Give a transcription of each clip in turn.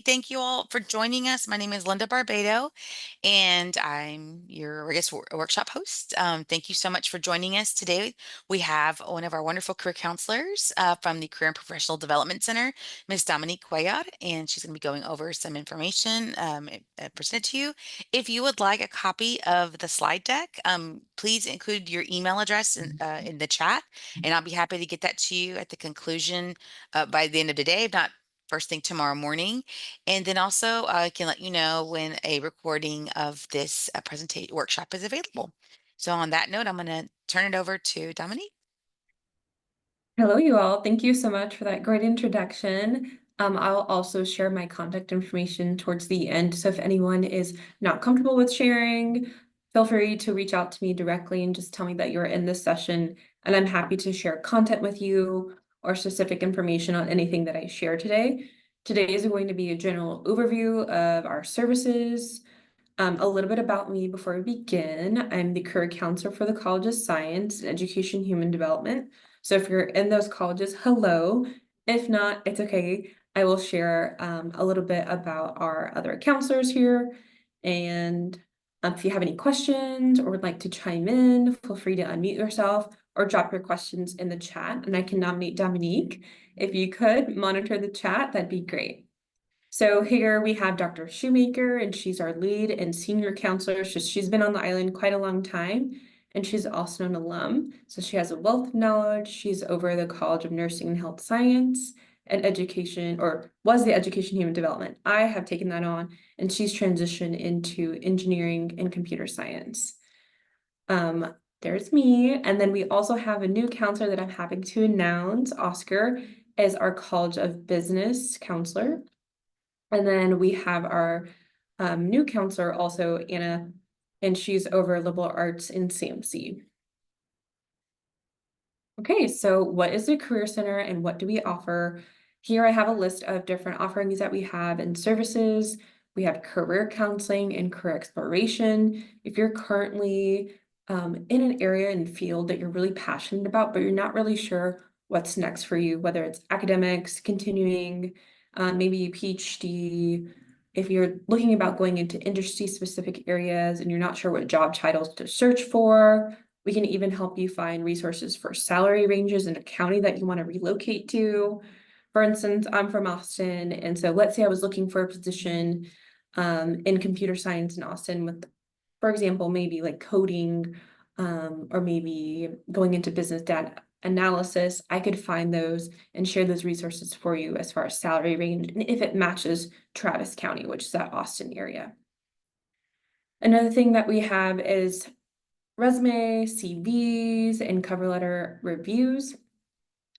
Thank you all for joining us. My name is Linda Barbado, and I'm your, workshop host. Thank you so much for joining us today. We have one of our wonderful career counselors from the Career and Professional Development Center, Ms. Dominique Cuellar, and she's going to be going over some information presented to you. If you would like a copy of the slide deck, please include your email address in the chat, and I'll be happy to get that to you at the conclusion by the end of the day, if not first thing tomorrow morning. And then also I can let you know when a recording of this presentation workshop is available. So on that note, I'm going to turn it over to Dominique. Hello, you all. Thank you so much for that great introduction. I'll also share my contact information towards the end. So if anyone is not comfortable with sharing, feel free to reach out to me directly and just tell me that you're in this session. And I'm happy to share content with you or specific information on anything that I share today. Today is going to be a general overview of our services. A little bit about me before we begin. I'm the career counselor for the College of Science, Education, Human Development. So if you're in those colleges, hello. If not, it's okay. I will share a little bit about our other counselors here. And if you have any questions or would like to chime in, feel free to unmute yourself or drop your questions in the chat, and I can nominate Dominique. If you could monitor the chat, that'd be great. So here we have Dr. Shoemaker, and she's our lead and senior counselor. She's been on the island quite a long time, and she's also an alum. So she has a wealth of knowledge. She's over the College of Nursing and Health Science and Education, or was the Education Human Development. I have taken that on, and she's transitioned into engineering and computer science. There's me. And then we also have a new counselor that I'm happy to announce. Oscar is our College of Business counselor. And then we have our new counselor also, Anna, and she's over liberal arts in CMC. Okay, so what is the Career Center and what do we offer? Here I have a list of different offerings that we have and services. We have career counseling and career exploration. If you're currently in an area and field that you're really passionate about, but you're not really sure what's next for you, whether it's academics, continuing, maybe a PhD, if you're looking about going into industry-specific areas and you're not sure what job titles to search for, we can even help you find resources for salary ranges in a county that you want to relocate to. For instance, I'm from Austin, and so let's say I was looking for a position in computer science in Austin with, for example, maybe like coding or maybe going into business data analysis. I could find those and share those resources for you as far as salary range and if it matches Travis County, which is that Austin area. Another thing that we have is resume, CVs, and cover letter reviews.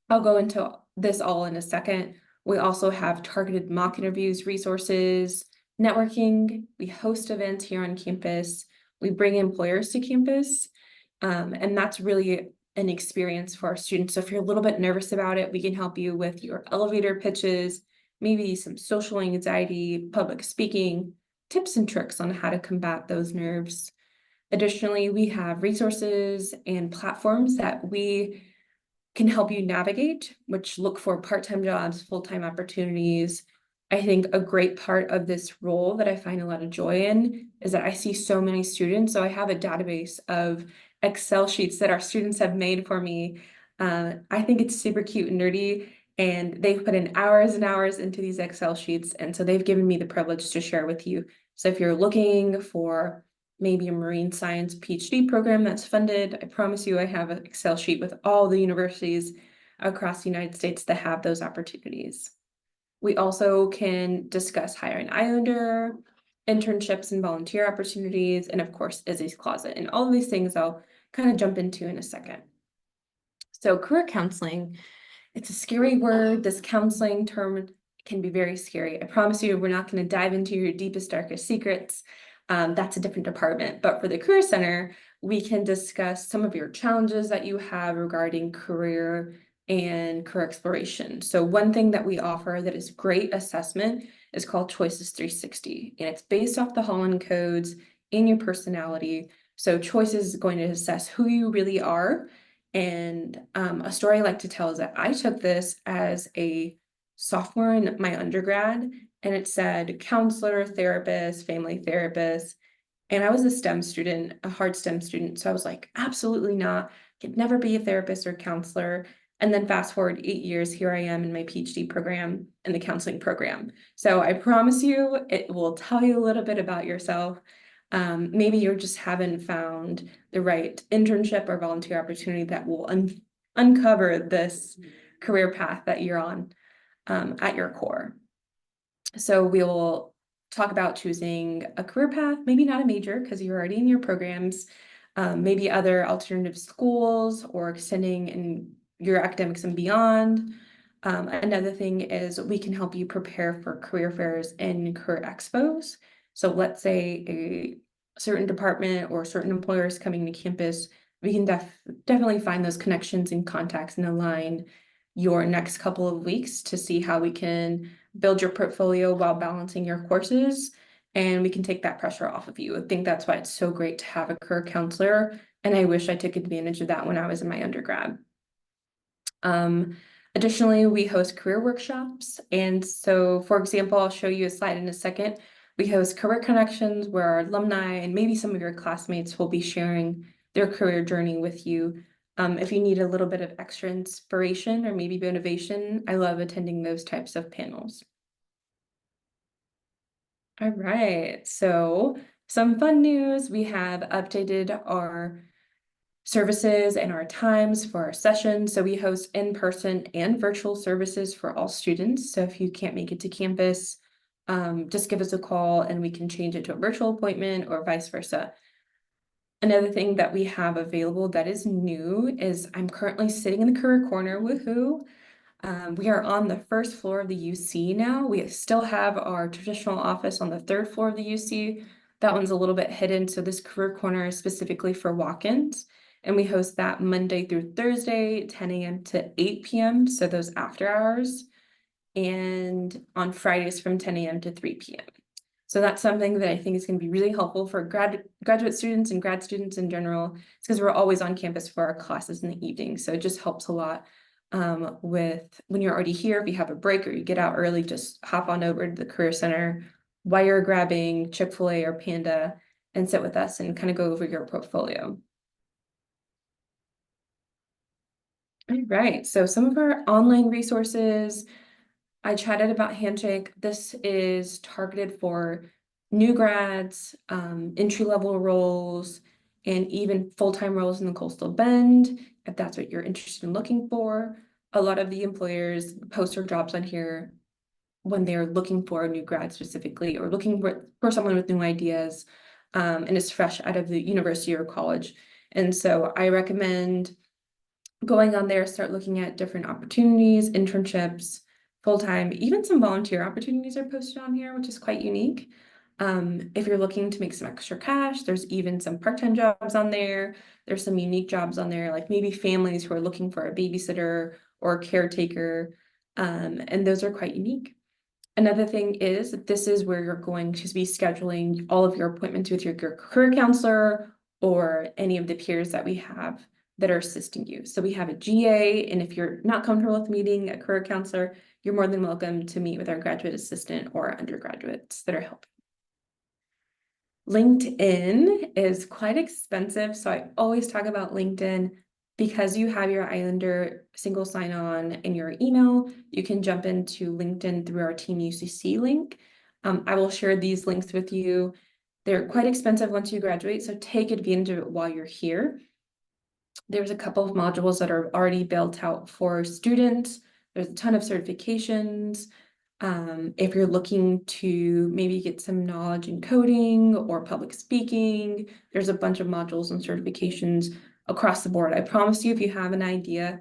I'll go into this all in a second. We also have targeted mock interviews, resources, networking. We host events here on campus. We bring employers to campus, and that's really an experience for our students. So if you're a little bit nervous about it, we can help you with your elevator pitches, maybe some social anxiety, public speaking, tips and tricks on how to combat those nerves. Additionally, we have resources and platforms that we can help you navigate, which look for part-time jobs, full-time opportunities. I think a great part of this role that I find a lot of joy in is that I see so many students. So I have a database of Excel sheets that our students have made for me. I think it's super cute and nerdy, and they've put in hours and hours into these Excel sheets. And so they've given me the privilege to share with you. So if you're looking for maybe a marine science PhD program that's funded, I promise you I have an Excel sheet with all the universities across the United States that have those opportunities. We also can discuss hiring Islander, internships and volunteer opportunities, and of course, Izzy's Closet. And all of these things I'll kind of jump into in a second. So career counseling, it's a scary word. This counseling term can be very scary. I promise you, we're not going to dive into your deepest, darkest secrets. That's a different department. But for the Career Center, we can discuss some of your challenges that you have regarding career and career exploration. So one thing that we offer that is great assessment is called Choices 360, and it's based off the Holland codes and your personality. So Choices is going to assess who you really are. And a story I like to tell is that I took this as a sophomore in my undergrad, and it said counselor, therapist, family therapist. And I was a STEM student, a hard STEM student. So I was like, absolutely not. Could never be a therapist or counselor. And then fast forward 8 years, here I am in my PhD program in the counseling program. So I promise you, it will tell you a little bit about yourself. Maybe you just haven't found the right internship or volunteer opportunity that will uncover this career path that you're on at your core. So we will talk about choosing a career path, maybe not a major because you're already in your programs, maybe other alternative schools or extending in your academics and beyond. Another thing is we can help you prepare for career fairs and career expos. So let's say a certain department or certain employers coming to campus, we can definitely find those connections and contacts and align your next couple of weeks to see how we can build your portfolio while balancing your courses, and we can take that pressure off of you. I think that's why it's so great to have a career counselor, and I wish I took advantage of that when I was in my undergrad. Um, Additionally, we host career workshops, and so, for example, I'll show you a slide in a second. We host career connections where our alumni and maybe some of your classmates will be sharing their career journey with you. If you need a little bit of extra inspiration or maybe motivation, I love attending those types of panels. All right, so some fun news. We have updated our services and our times for our sessions. So we host in-person and virtual services for all students. So if you can't make it to campus, just give us a call and we can change it to a virtual appointment or vice versa. Another thing that we have available that is new is I'm currently sitting in the career corner, woohoo. We are on the first floor of the UC now. We still have our traditional office on the third floor of the UC. That one's a little bit hidden, so this career corner is specifically for walk-ins. And we host that Monday through Thursday, 10 a.m. to 8 p.m., so those after hours, and on Fridays from 10 a.m. to 3 p.m. So that's something that I think is going to be really helpful for graduate students and grad students in general. It's because we're always on campus for our classes in the evening, so it just helps a lot with when you're already here. If you have a break or you get out early, just hop on over to the Career Center while you're grabbing Chick-fil-A or Panda and sit with us and kind of go over your portfolio. All right, so some of our online resources. I chatted about Handshake. This is targeted for new grads, entry-level roles, and even full-time roles in the Coastal Bend, if that's what you're interested in looking for. A lot of the employers post their jobs on here when they're looking for a new grad specifically, or looking for someone with new ideas, and is fresh out of the university or college. And so I recommend going on there, start looking at different opportunities, internships, full-time, even some volunteer opportunities are posted on here, which is quite unique. If you're looking to make some extra cash, there's even some part-time jobs on there. There's some unique jobs on there, like maybe families who are looking for a babysitter or a caretaker, and those are quite unique. Another thing is that this is where you're going to be scheduling all of your appointments with your career counselor or any of the peers that we have that are assisting you. So we have a GA, and if you're not comfortable with meeting a career counselor, you're more than welcome to meet with our graduate assistant or undergraduates that are helping. LinkedIn is quite expensive, so I always talk about LinkedIn. Because you have your Islander single sign-on in your email, you can jump into LinkedIn through our Team UCC link. I will share these links with you. They're quite expensive once you graduate, so take advantage of it while you're here. There's a couple of modules that are already built out for students. There's a ton of certifications. If you're looking to maybe get some knowledge in coding or public speaking, there's a bunch of modules and certifications across the board. I promise you, if you have an idea,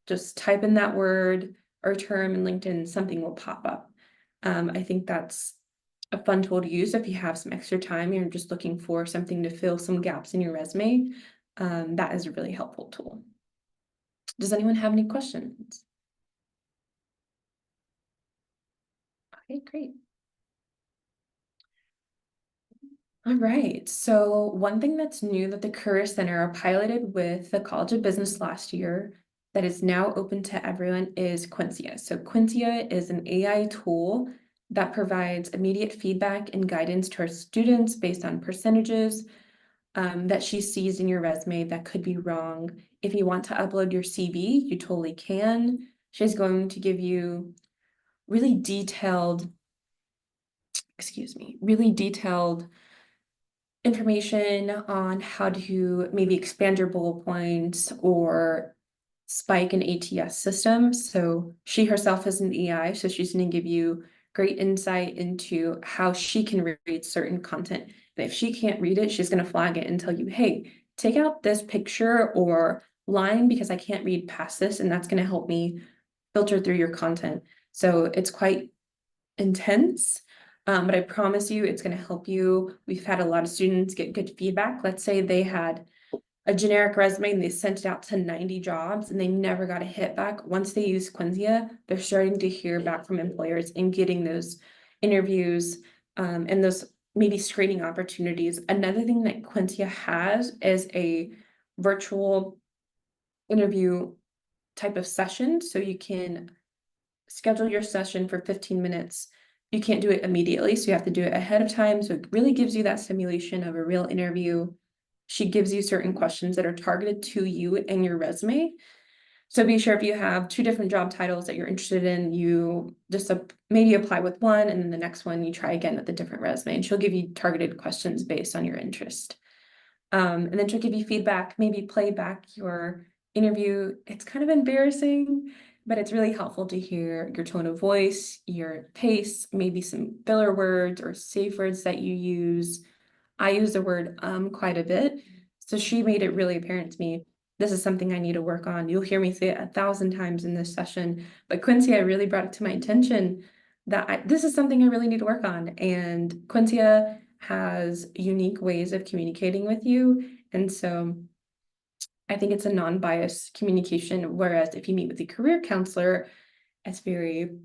just type in that word or term in LinkedIn, something will pop up. I think that's a fun tool to use if you have some extra time and you're just looking for something to fill some gaps in your resume. That is a really helpful tool. Does anyone have any questions? Okay, great. All right, so one thing that's new that the Career Center piloted with the College of Business last year that is now open to everyone is Quincia. So Quincia is an AI tool that provides immediate feedback and guidance to our students based on percentages that she sees in your resume that could be wrong. If you want to upload your CV, you totally can. She's going to give you really detailed, really detailed information on how to maybe expand your bullet points or spike an ATS system. So she herself is an EI, so she's going to give you great insight into how she can read certain content. And if she can't read it, she's going to flag it and tell you, hey, take out this picture or line because I can't read past this, and that's going to help me filter through your content. So it's quite intense, but I promise you it's going to help you. We've had a lot of students get good feedback. Let's say they had a generic resume and they sent it out to 90 jobs and they never got a hit back. Once they use Quinzia, they're starting to hear back from employers and getting those interviews and those maybe screening opportunities. Another thing that Quinzia has is a virtual interview type of session. So you can schedule your session for 15 minutes. You can't do it immediately, so you have to do it ahead of time. So it really gives you that simulation of a real interview. She gives you certain questions that are targeted to you and your resume. So be sure if you have two different job titles that you're interested in, you just maybe apply with one, and then the next one you try again with a different resume, and she'll give you targeted questions based on your interest. And then she'll give you feedback, maybe play back your interview. It's kind of embarrassing, but it's really helpful to hear your tone of voice, your pace, maybe some filler words or safe words that you use. I use the word quite a bit. So she made it really apparent to me. This is something I need to work on. You'll hear me say it 1,000 times in this session, but Quincy, I really brought it to my attention that this is something I really need to work on. And Quincy has unique ways of communicating with you. And so I think it's a non-biased communication. Whereas if you meet with a career counselor, it's very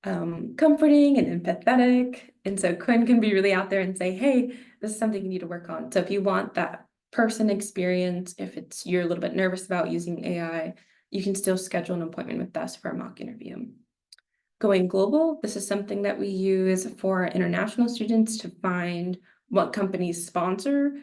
comforting and empathetic. And so Quinn can be really out there and say, hey, this is something you need to work on. So if you want that person experience, if it's you're a little bit nervous about using AI, you can still schedule an appointment with us for a mock interview. Going global, this is something that we use for international students to find what companies sponsor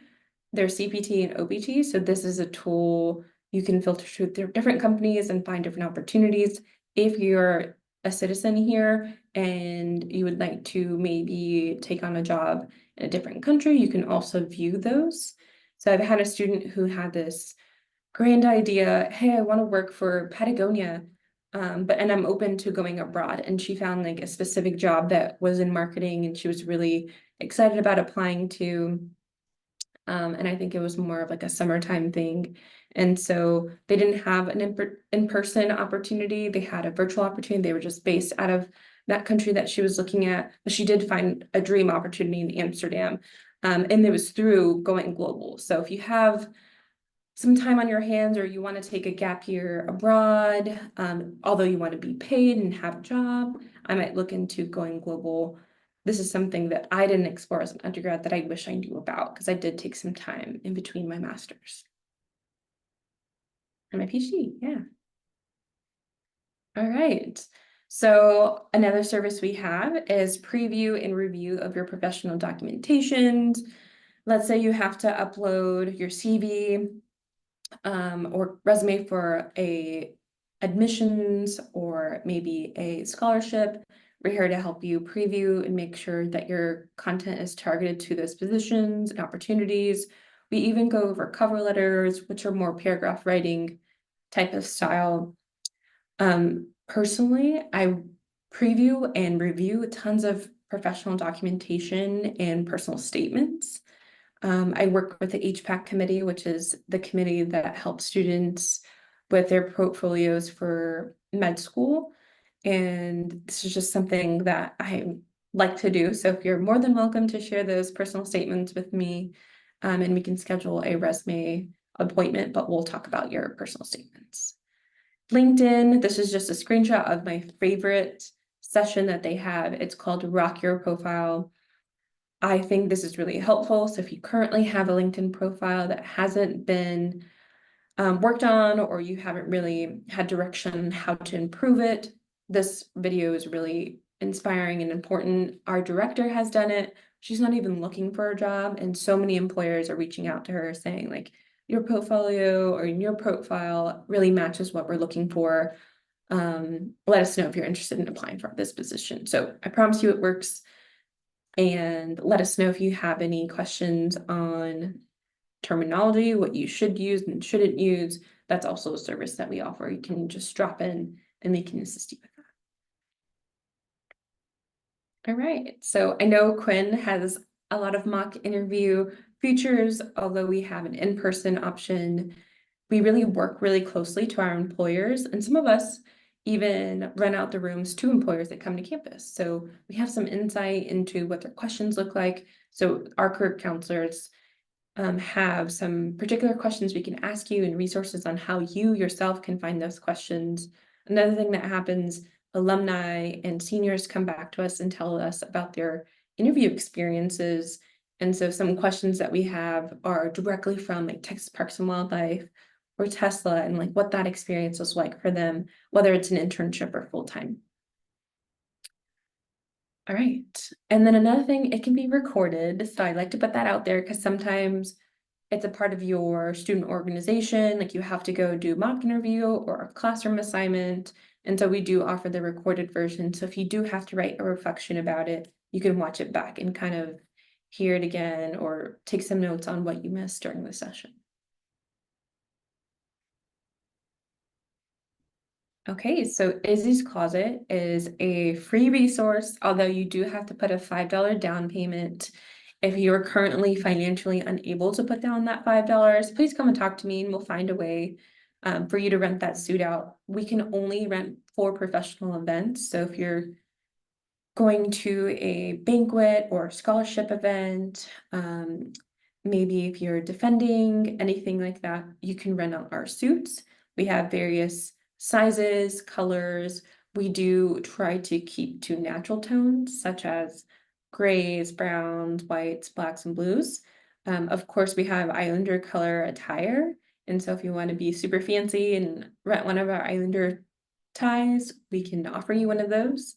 their CPT and OPT. So this is a tool you can filter through different companies and find different opportunities. If you're a citizen here and you would like to maybe take on a job in a different country, you can also view those. So I've had a student who had this grand idea, hey, I want to work for Patagonia, and I'm open to going abroad. And she found like a specific job that was in marketing and she was really excited about applying to. And I think it was more of like a summertime thing. And so they didn't have an in-person opportunity. They had a virtual opportunity. They were just based out of that country that she was looking at. But she did find a dream opportunity in Amsterdam. And it was through going global. So if you have some time on your hands or you want to take a gap year abroad, although you want to be paid and have a job, I might look into going global. This is something that I didn't explore as an undergrad that I wish I knew about because I did take some time in between my master's and my PhD. Yeah. All right. So another service we have is preview and review of your professional documentations. Let's say you have to upload your CV or resume for a admissions or maybe a scholarship. We're here to help you preview and make sure that your content is targeted to those positions and opportunities. We even go over cover letters, which are more paragraph writing type of style. Personally, I preview and review tons of professional documentation and personal statements. I work with the HPAC committee, which is the committee that helps students with their portfolios for med school. And this is just something that I like to do. So if you're more than welcome to share those personal statements with me, and we can schedule a resume appointment, but we'll talk about your personal statements. LinkedIn, this is just a screenshot of my favorite session that they have. It's called Rock Your Profile. I think this is really helpful. So if you currently have a LinkedIn profile that hasn't been worked on, or you haven't really had direction on how to improve it, this video is really inspiring and important. Our director has done it. She's not even looking for a job, and so many employers are reaching out to her saying, like, your portfolio or your profile really matches what we're looking for. Let us know if you're interested in applying for this position. So I promise you it works. And let us know if you have any questions on terminology, what you should use and shouldn't use. That's also a service that we offer. You can just drop in and they can assist you with that. All right. So I know Quinn has a lot of mock interview features, although we have an in-person option. We really work really closely to our employers, and some of us even rent out the rooms to employers that come to campus. So we have some insight into what their questions look like. So our career counselors have some particular questions we can ask you and resources on how you yourself can find those questions. Another thing that happens, alumni and seniors come back to us and tell us about their interview experiences. And so some questions that we have are directly from like Texas Parks and Wildlife or Tesla, and like what that experience was like for them, whether it's an internship or full-time. All right. And then another thing, it can be recorded. So I like to put that out there because sometimes it's a part of your student organization, like you have to go do mock interview or a classroom assignment. And so we do offer the recorded version. So if you do have to write a reflection about it, you can watch it back and kind of hear it again or take some notes on what you missed during the session. Okay, so Izzy's Closet is a free resource, although you do have to put a $5 down payment. If you're currently financially unable to put down that $5, please come and talk to me and we'll find a way for you to rent that suit out. We can only rent for professional events. So if you're going to a banquet or scholarship event, maybe if you're defending, anything like that, you can rent out our suits. We have various sizes, colors. We do try to keep to natural tones, such as grays, browns, whites, blacks, and blues. Of course, we have Islander color attire. And so if you want to be super fancy and rent one of our Islander ties, we can offer you one of those.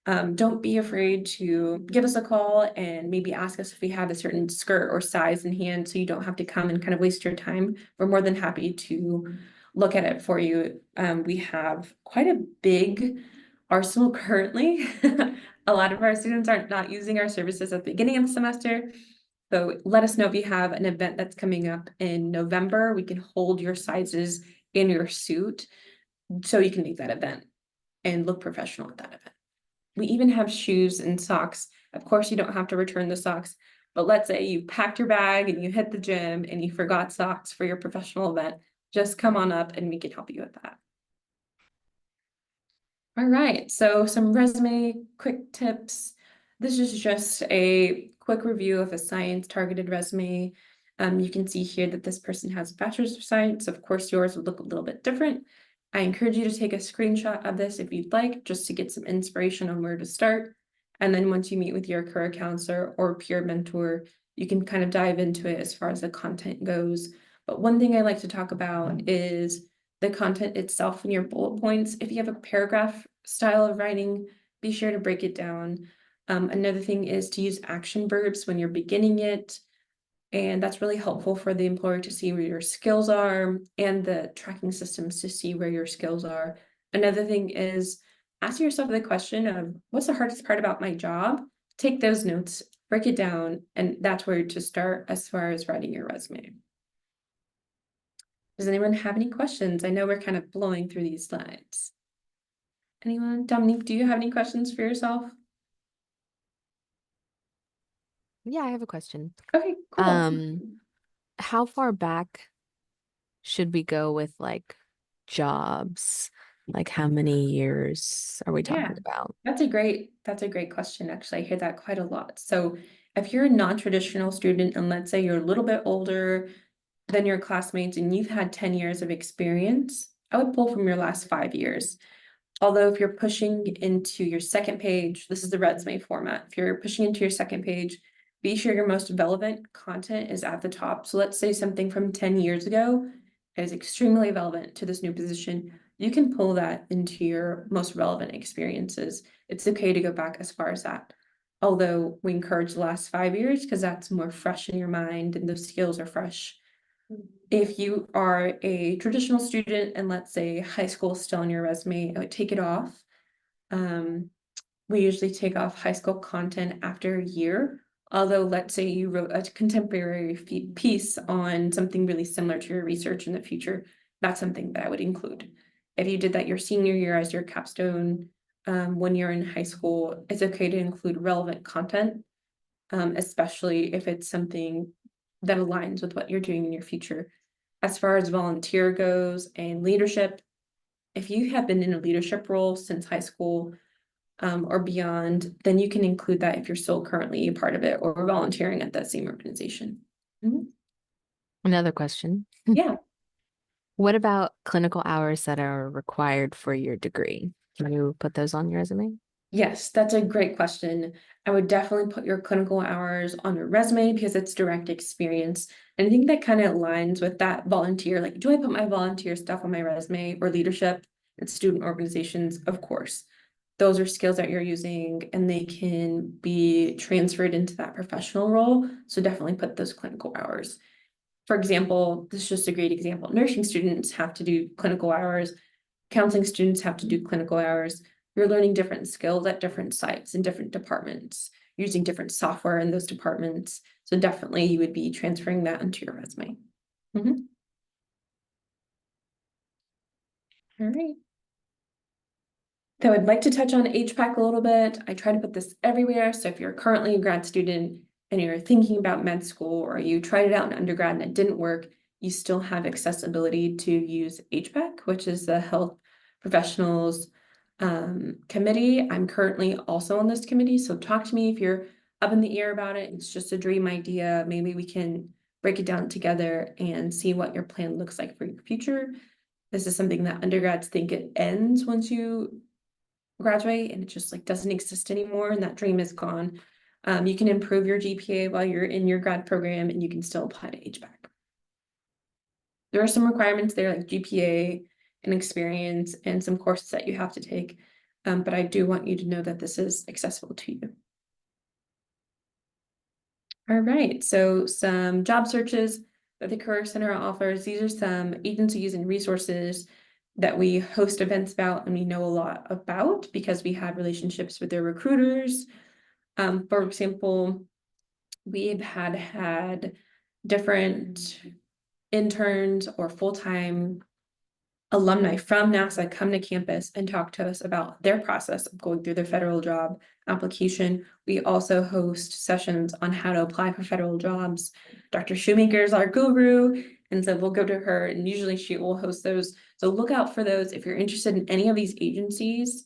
Don't be afraid to give us a call and maybe ask us if we have a certain skirt or size in hand so you don't have to come and kind of waste your time. We're more than happy to look at it for you. We have quite a big arsenal currently. A lot of our students are not using our services at the beginning of the semester. So let us know if you have an event that's coming up in November. We can hold your sizes in your suit so you can make that event and look professional at that event. We even have shoes and socks. Of course, you don't have to return the socks, but let's say you packed your bag and you hit the gym and you forgot socks for your professional event. Just come on up and we can help you with that. All right, so some resume quick tips. This is just a quick review of a science targeted resume. You can see here that this person has a bachelor's of science. Of course, yours would look a little bit different. I encourage you to take a screenshot of this if you'd like, just to get some inspiration on where to start. And then once you meet with your career counselor or peer mentor, you can kind of dive into it as far as the content goes. But one thing I like to talk about is the content itself in your bullet points. If you have a paragraph style of writing, be sure to break it down. Another thing is to use action verbs when you're beginning it. And that's really helpful for the employer to see where your skills are and the tracking systems to see where your skills are. Another thing is ask yourself the question of what's the hardest part about my job? Take those notes, break it down, and that's where to start as far as writing your resume. Does anyone have any questions? I know we're kind of blowing through these slides. Anyone? Dominique, do you have any questions for yourself? Yeah, I have a question. Okay, cool. Um, how far back should we go with like jobs? Like how many years are we Yeah, talking about? that's a great question. Actually, I hear that quite a lot. So if you're a non-traditional student and let's say you're a little bit older than your classmates and you've had 10 years of experience, I would pull from your last 5 years. Although if you're pushing into your second page, this is the resume format. If you're pushing into your second page, be sure your most relevant content is at the top. So let's say something from 10 years ago is extremely relevant to this new position. you can pull that into your most relevant experiences. It's okay to go back as far as that. Although we encourage the last 5 years because that's more fresh in your mind and those skills are fresh. If you are a traditional student and let's say high school is still on your resume, I would take it off. We usually take off high school content after a year. Although, let's say you wrote a contemporary piece on something really similar to your research in the future, that's something that I would include. If you did that your senior year as your capstone, when you're in high school, it's okay to include relevant content, especially if it's something that aligns with what you're doing in your future. As far as volunteer goes and leadership, if you have been in a leadership role since high school, or beyond, then you can include that if you're still currently a part of it or volunteering at that same organization. Another question. Yeah. What about clinical hours that are required for your degree? Can you put those on your resume? Yes, that's a great question. I would definitely put your clinical hours on your resume because it's direct experience. And I think that kind of aligns with that volunteer. Like, do I put my volunteer stuff on my resume or leadership and student organizations? Of course. Those are skills that you're using and they can be transferred into that professional role. So definitely put those clinical hours. For example, this is just a great example. Nursing students have to do clinical hours. Counseling students have to do clinical hours. You're learning different skills at different sites and different departments, using different software in those departments. So definitely you would be transferring that into your resume. All right. So I'd like to touch on HPAC a little bit. I try to put this everywhere. So if you're currently a grad student and you're thinking about med school or you tried it out in undergrad and it didn't work, you still have accessibility to use HPAC, which is the Health Professionals Committee. I'm currently also on this committee, so talk to me if you're up in the air about it. It's just a dream idea. Maybe we can break it down together and see what your plan looks like for your future. This is something that undergrads think it ends once you graduate and it just like doesn't exist anymore and that dream is gone. You can improve your GPA while you're in your grad program and you can still apply to HVAC. There are some requirements there like GPA and experience and some courses that you have to take. But I do want you to know that this is accessible to you. All right, so some job searches that the Career Center offers. These are some agencies and resources that we host events about and we know a lot about because we have relationships with their recruiters. For example, we've had different interns or full-time alumni from NASA come to campus and talk to us about their process of going through their federal job application. We also host sessions on how to apply for federal jobs. Dr. Shoemaker is our guru, and so we'll go to her, and usually she will host those. So look out for those if you're interested in any of these agencies.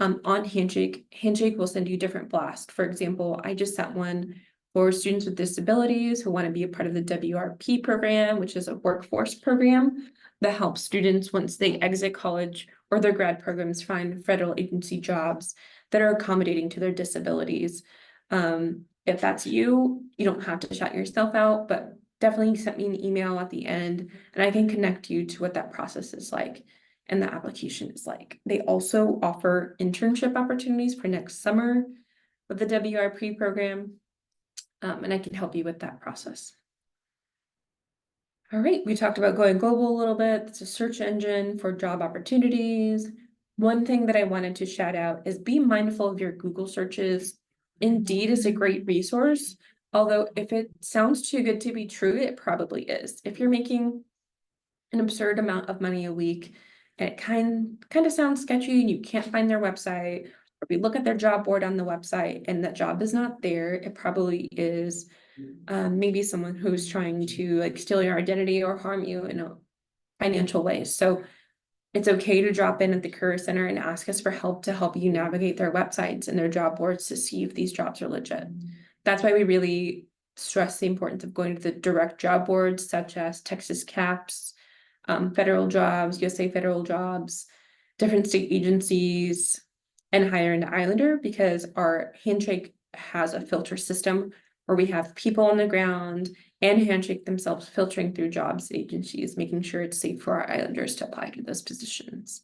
On Handshake, Handshake will send you different blasts. For example, I just sent one for students with disabilities who want to be a part of the WRP program, which is a workforce program that helps students once they exit college or their grad programs find federal agency jobs that are accommodating to their disabilities. If that's you, you don't have to shout yourself out, but definitely send me an email at the end and I can connect you to what that process is like and the application is like. They also offer internship opportunities for next summer with the WRP program, and I can help you with that process. All right, we talked about going global a little bit. It's a search engine for job opportunities. One thing that I wanted to shout out is be mindful of your Google searches. Indeed is a great resource, although if it sounds too good to be true, it probably is. If you're making an absurd amount of money a week, and it kind of sounds sketchy and you can't find their website, or if you look at their job board on the website and that job is not there, it probably is maybe someone who's trying to like steal your identity or harm you in a financial way. So it's okay to drop in at the Career Center and ask us for help to help you navigate their websites and their job boards to see if these jobs are legit. That's why we really stress the importance of going to the direct job boards such as Texas CAPS, federal jobs, USA federal jobs, different state agencies, and Hire and Islander, because our Handshake has a filter system where we have people on the ground and Handshake themselves filtering through jobs agencies, making sure it's safe for our Islanders to apply to those positions.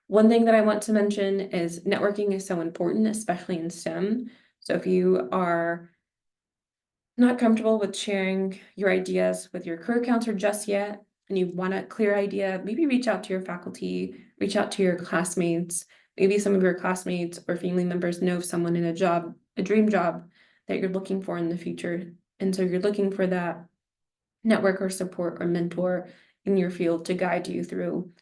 One thing that I want to mention is networking is so important, especially in STEM. So if you are not comfortable with sharing your ideas with your career counselor just yet, and you want a clear idea, maybe reach out to your faculty, reach out to your classmates. Maybe some of your classmates or family members know someone in a job, a dream job that you're looking for in the future. And so you're looking for that network or support or mentor in your field to guide you through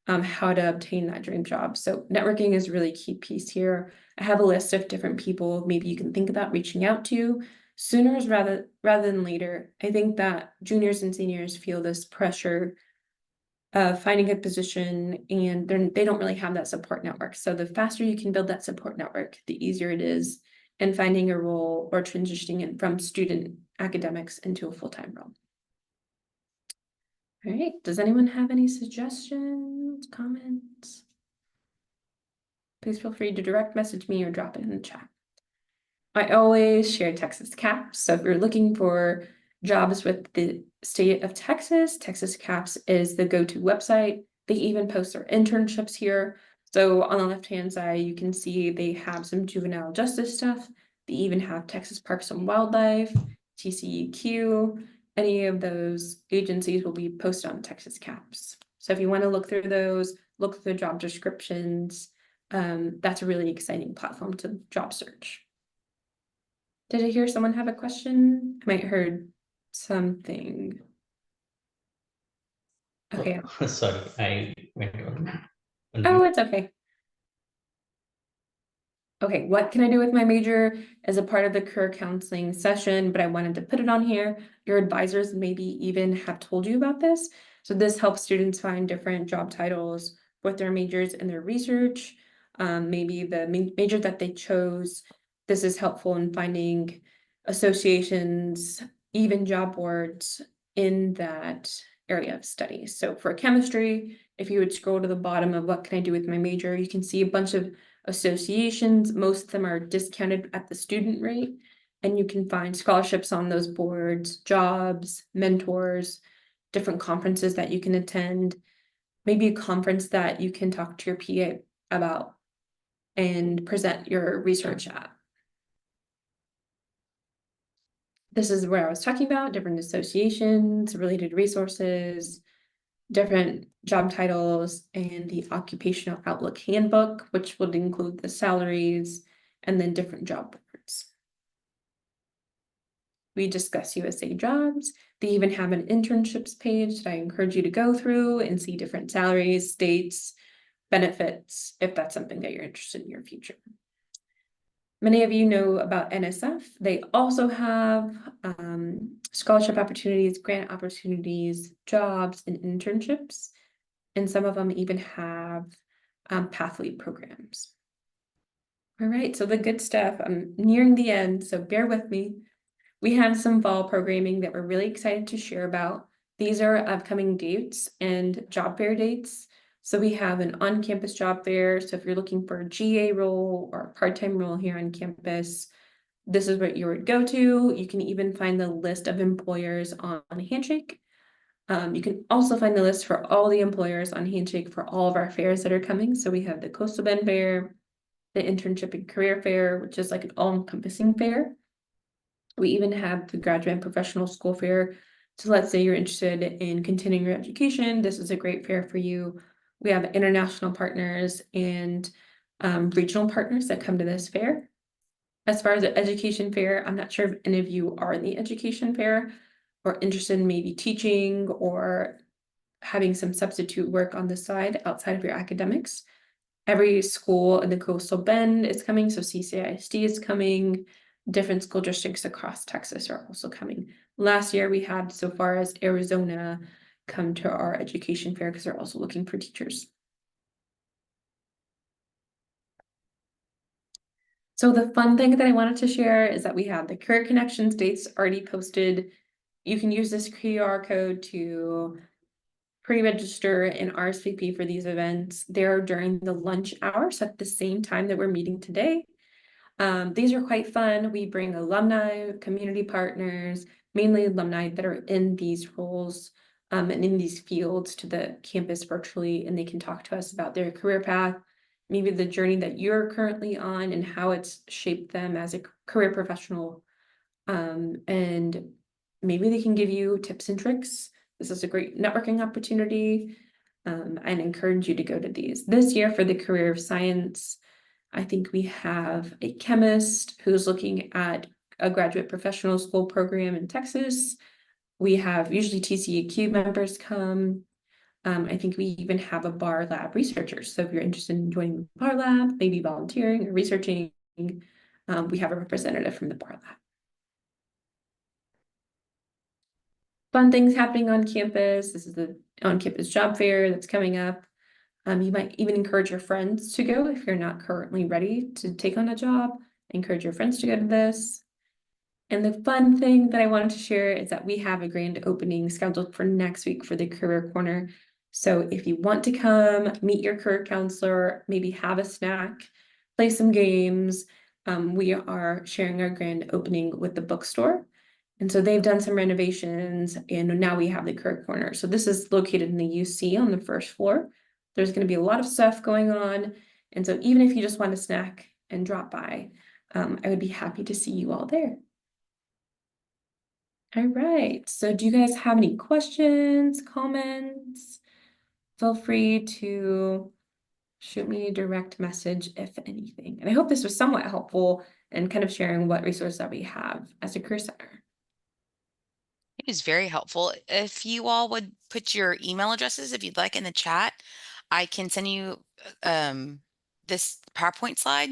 how to obtain that dream job. So networking is really key piece here. I have a list of different people maybe you can think about reaching out to sooner rather than later. I think that juniors and seniors feel this pressure of finding a position and they don't really have that support network. So the faster you can build that support network, the easier it is in finding a role or transitioning it from student academics into a full-time role. All right, does anyone have any suggestions, comments? Please feel free to direct message me or drop it in the chat. I always share Texas Caps. So if you're looking for jobs with the state of Texas, Texas Caps is the go-to website. They even post their internships here. So on the left-hand side, you can see they have some juvenile justice stuff. They even have Texas Parks and Wildlife, TCEQ. Any of those agencies will be posted on Texas Caps. So if you want to look through those, look through the job descriptions, that's a really exciting platform to job search. Did I hear someone have a question? I might have heard something. Okay. Oh, sorry, I went on Oh, mute. it's okay. Okay, what can I do with my major as a part of the career counseling session, but I wanted to put it on here. Your advisors maybe even have told you about this. So this helps students find different job titles with their majors and their research. Maybe the major that they chose, this is helpful in finding associations, even job boards in that area of study. So for chemistry, if you would scroll to the bottom of what can I do with my major, you can see a bunch of associations. Most of them are discounted at the student rate, and you can find scholarships on those boards, jobs, mentors, different conferences that you can attend, maybe a conference that you can talk to your PA about and present your research at. This is where I was talking about different associations, related resources, different job titles, and the Occupational Outlook Handbook, which would include the salaries and then different job boards. We discuss USA jobs. They even have an internships page that I encourage you to go through and see different salaries, states, benefits, if that's something that you're interested in your future. Many of you know about NSF. They also have scholarship opportunities, grant opportunities, jobs, and internships. And some of them even have pathway programs. All right, so the good stuff. I'm nearing the end, so bear with me. We have some fall programming that we're really excited to share about. These are upcoming dates and job fair dates. So we have an on-campus job fair. So if you're looking for a GA role or a part-time role here on campus, this is what you would go to. You can even find the list of employers on Handshake. You can also find the list for all the employers on Handshake for all of our fairs that are coming. So we have the Coastal Bend Fair, the Internship and Career Fair, which is like an all-encompassing fair. We even have the Graduate and Professional School Fair. So let's say you're interested in continuing your education. This is a great fair for you. We have international partners and regional partners that come to this fair. As far as the education fair, I'm not sure if any of you are in the education fair or interested in maybe teaching or having some substitute work on the side outside of your academics. Every school in the Coastal Bend is coming, so CCISD is coming. Different school districts across Texas are also coming. Last year, we had so far as Arizona come to our education fair because they're also looking for teachers. So the fun thing that I wanted to share is that we have the Career Connections dates already posted. You can use this QR code to pre-register and RSVP for these events. They're during the lunch hours at the same time that we're meeting today. These are quite fun. We bring alumni, community partners, mainly alumni that are in these roles and in these fields to the campus virtually, and they can talk to us about their career path, maybe the journey that you're currently on and how it's shaped them as a career professional. And maybe they can give you tips and tricks. This is a great networking opportunity. And encourage you to go to these. This year for the career of science, I think we have a chemist who's looking at a graduate professional school program in Texas. We have usually TCEQ members come. I think we even have a bar lab researcher. So if you're interested in joining the bar lab, maybe volunteering or researching, we have a representative from the bar lab. Fun things happening on campus. This is the on-campus job fair that's coming up. You might even encourage your friends to go if you're not currently ready to take on a job. Encourage your friends to go to this. And the fun thing that I wanted to share is that we have a grand opening scheduled for next week for the Career Corner. So if you want to come, meet your career counselor, maybe have a snack, play some games, we are sharing our grand opening with the bookstore. And so they've done some renovations and now we have the Career Corner. So this is located in the UC on the first floor. There's going to be a lot of stuff going on. And so even if you just want a snack and drop by, I would be happy to see you all there. All right, so do you guys have any questions, comments? Feel free to shoot me a direct message if anything. And I hope this was somewhat helpful in kind of sharing what resources that we have as a career center. It is very helpful. If you all would put your email addresses, if you'd like, in the chat, I can send you this PowerPoint slide,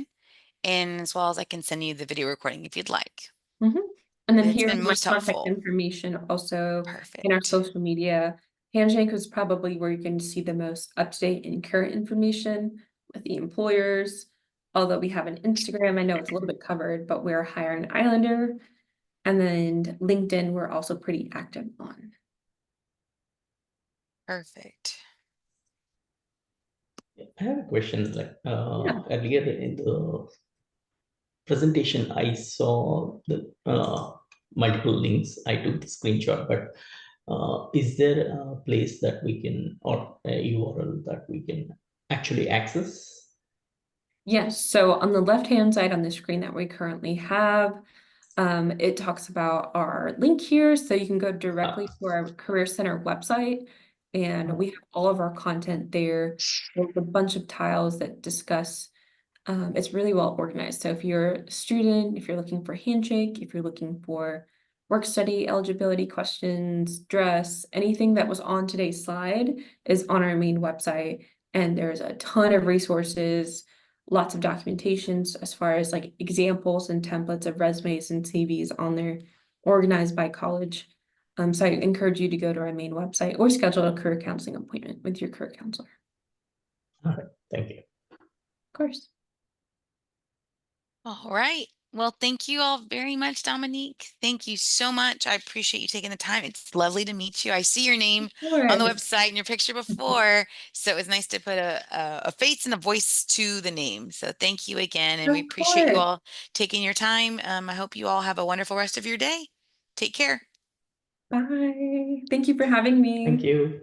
and as well as I can send you the video recording if you'd like. Mhm. And then It's here's been my most contact helpful. information also in our Perfect. social media. Handshake is probably where you can see the most up-to-date and current information with the employers. Although we have an Instagram, I know it's a little bit covered, but we're hiring Islander. And then LinkedIn, we're also pretty active on. Perfect. I have a question. Like Yeah. earlier in the presentation, I saw the multiple links. I took the screenshot, but is there a place that we can, or a URL that we can actually access? Yes, so on the left-hand side on the screen that we currently have, it talks about our link here, so you can go directly to our Career Center website, and we have all of our content there. There's a bunch of tiles that discuss. It's really well organized. So if you're a student, if you're looking for Handshake, if you're looking for work study eligibility questions, dress, anything that was on today's slide is on our main website. And there's a ton of resources, lots of documentations as far as like examples and templates of resumes and CVs on there, organized by college. So I encourage you to go to our main website or schedule a career counseling appointment with your career counselor. All right, thank you. Of course. All right. Well, thank you all very much, Dominique. Thank you so much. I appreciate you taking the time. It's lovely to meet you. I see your name on the Sure. website and your picture before, so it was nice to put a face and a voice to the name. So thank you again, and we Of appreciate you course. all taking your time. I hope you all have a wonderful rest of your day. Take care. Bye. Thank you for having Thank me. you.